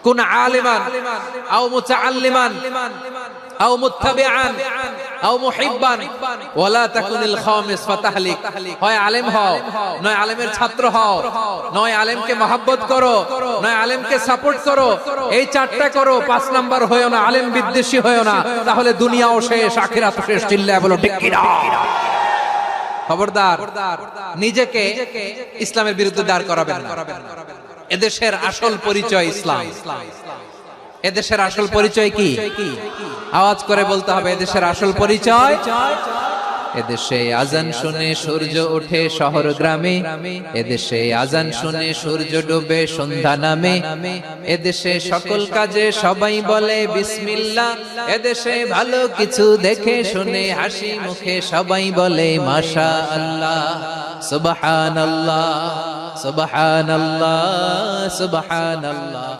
কুন আলিমান আও মুতাআল্লিমান আও মুত্তাবিআন আও মুহিব্বান ওয়ালা তাকুনিল খামিস ফাতাহলিক। হয় আলেম হও, নয় আলেমের ছাত্র হও, নয় আলেমকে মহব্বত করো, নয় আলেমকে সাপোর্ট করো। এই চারটা করো, 5 নাম্বার হয়ো না, আলেম বিদ্বেষী হয়ো না, তাহলে দুনিয়াও শেষ আখিরাতও শেষ। চিল্লায় বলো ঠিক কি না? খবরদার, নিজেকে ইসলামের বিরুদ্ধে দাঁড় করাবেন না। এদেশের আসল পরিচয় ইসলাম। এদেশের আসল পরিচয় কি? আওয়াজ করে বলতে হবে, এদেশের আসল পরিচয়। এদেশে আজান শুনে সূর্য ওঠে শহর গ্রামে, এদেশে আজান শুনে সূর্য ডোবে সন্ধ্যা নামে, এদেশে সকল কাজে সবাই বলে বিসমিল্লাহ, এদেশে ভালো কিছু দেখে শুনে হাসি মুখে সবাই বলে মাশাআল্লাহ, সুবহানাল্লাহ, সুবহানাল্লাহ, সুবহানাল্লাহ।